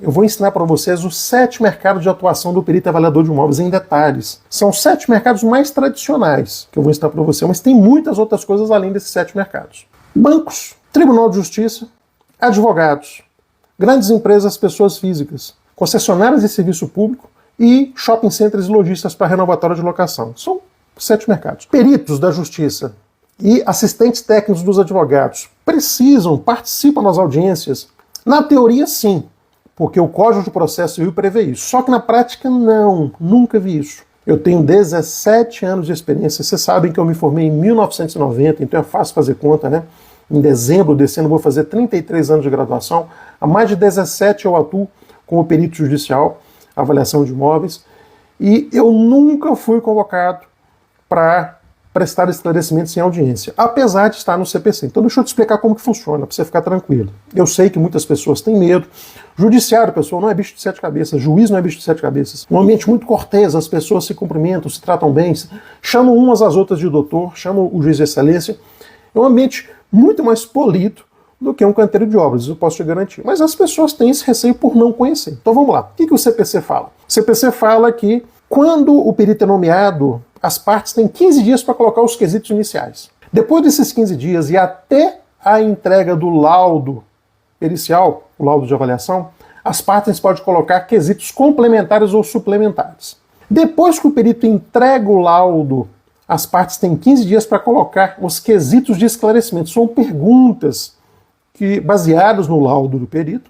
Eu vou ensinar para vocês os 7 mercados de atuação do perito avaliador de imóveis em detalhes. São 7 mercados mais tradicionais que eu vou ensinar para você, mas tem muitas outras coisas além desses 7 mercados. Bancos, Tribunal de Justiça, advogados, grandes empresas, pessoas físicas, concessionárias de serviço público e shopping centers e lojistas para renovatória de locação. São 7 mercados. Peritos da Justiça e assistentes técnicos dos advogados participam das audiências? Na teoria, sim, porque o Código de Processo Civil prevê isso. Só que na prática, não. Nunca vi isso. Eu tenho 17 anos de experiência. Vocês sabem que eu me formei em 1990, então é fácil fazer conta, né? Em dezembro desse ano eu vou fazer 33 anos de graduação. Há mais de 17 eu atuo como perito judicial, avaliação de imóveis, e eu nunca fui convocado para prestar esclarecimentos em audiência, apesar de estar no CPC. Então deixa eu te explicar como que funciona, para você ficar tranquilo. Eu sei que muitas pessoas têm medo. Judiciário, pessoal, não é bicho de 7 cabeças. Juiz não é bicho de 7 cabeças. Um ambiente muito cortês, as pessoas se cumprimentam, se tratam bem, chamam umas às outras de doutor, chamam o juiz de excelência. É um ambiente muito mais polido do que um canteiro de obras, isso eu posso te garantir. Mas as pessoas têm esse receio por não conhecer. Então vamos lá. O que o CPC fala? O CPC fala que quando o perito é nomeado, as partes têm 15 dias para colocar os quesitos iniciais. Depois desses 15 dias e até a entrega do laudo pericial, o laudo de avaliação, as partes podem colocar quesitos complementares ou suplementares. Depois que o perito entrega o laudo, as partes têm 15 dias para colocar os quesitos de esclarecimento. São perguntas baseadas no laudo do perito,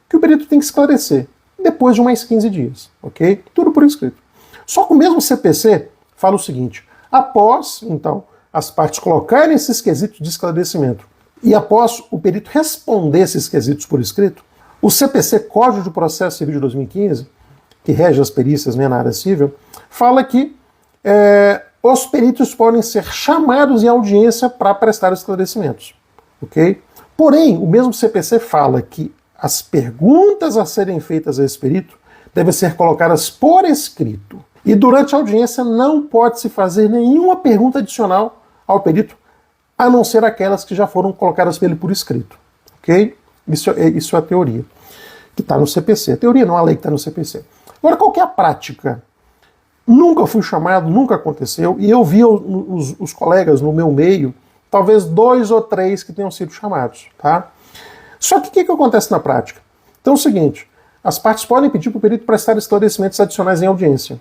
que o perito tem que esclarecer depois de mais 15 dias, ok? Tudo por escrito. Só que o mesmo CPC fala o seguinte: após, então, as partes colocarem esses quesitos de esclarecimento e após o perito responder esses quesitos por escrito, o CPC, Código de Processo Civil de 2015, que rege as perícias, né, na área civil, fala que os peritos podem ser chamados em audiência para prestar esclarecimentos, ok? Porém, o mesmo CPC fala que as perguntas a serem feitas a esse perito devem ser colocadas por escrito. E durante a audiência não pode-se fazer nenhuma pergunta adicional ao perito, a não ser aquelas que já foram colocadas por ele por escrito. Ok? Isso é a teoria, que está no CPC. A teoria não, a lei que está no CPC. Agora, qual que é a prática? Nunca fui chamado, nunca aconteceu, e eu vi os colegas no meu meio, talvez 2 ou 3 que tenham sido chamados. Tá? Só que o que acontece na prática? Então é o seguinte: as partes podem pedir para o perito prestar esclarecimentos adicionais em audiência.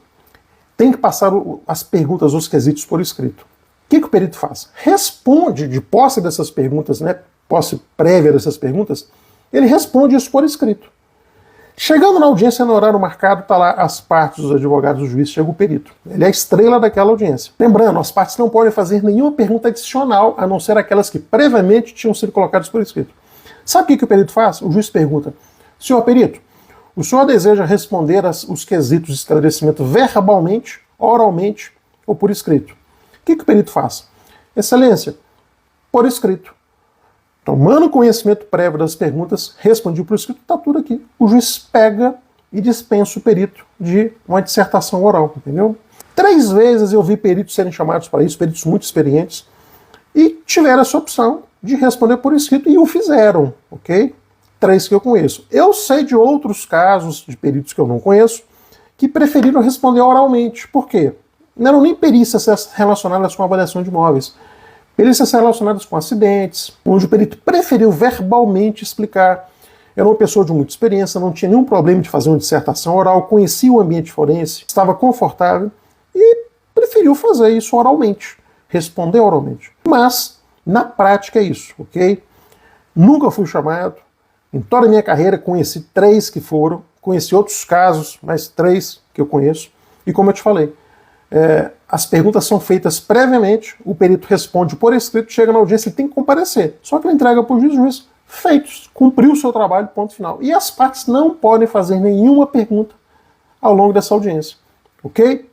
Tem que passar as perguntas, os quesitos por escrito. O que o perito faz? Responde, de posse dessas perguntas, né, posse prévia dessas perguntas, ele responde isso por escrito. Chegando na audiência, no horário marcado, está lá as partes, os advogados, o juiz, chega o perito. Ele é a estrela daquela audiência. Lembrando, as partes não podem fazer nenhuma pergunta adicional, a não ser aquelas que previamente tinham sido colocadas por escrito. Sabe o que o perito faz? O juiz pergunta: senhor perito, o senhor deseja responder os quesitos de esclarecimento verbalmente, oralmente ou por escrito? O que o perito faz? Excelência, por escrito. Tomando conhecimento prévio das perguntas, respondiu por escrito, está tudo aqui. O juiz pega e dispensa o perito de uma dissertação oral, entendeu? 3 vezes eu vi peritos serem chamados para isso, peritos muito experientes, e tiveram essa opção de responder por escrito e o fizeram, ok? 3 que eu conheço. Eu sei de outros casos de peritos que eu não conheço que preferiram responder oralmente. Por quê? Não eram nem perícias relacionadas com avaliação de imóveis. Perícias relacionadas com acidentes, onde o perito preferiu verbalmente explicar. Era uma pessoa de muita experiência, não tinha nenhum problema de fazer uma dissertação oral, conhecia o ambiente forense, estava confortável e preferiu fazer isso oralmente, responder oralmente. Mas, na prática é isso, ok? Nunca fui chamado. Em toda a minha carreira conheci 3 que foram, conheci outros casos, mas 3 que eu conheço. E como eu te falei, as perguntas são feitas previamente, o perito responde por escrito, chega na audiência e tem que comparecer. Só que ele entrega para o juiz, feitos, cumpriu o seu trabalho, ponto final. E as partes não podem fazer nenhuma pergunta ao longo dessa audiência. Ok?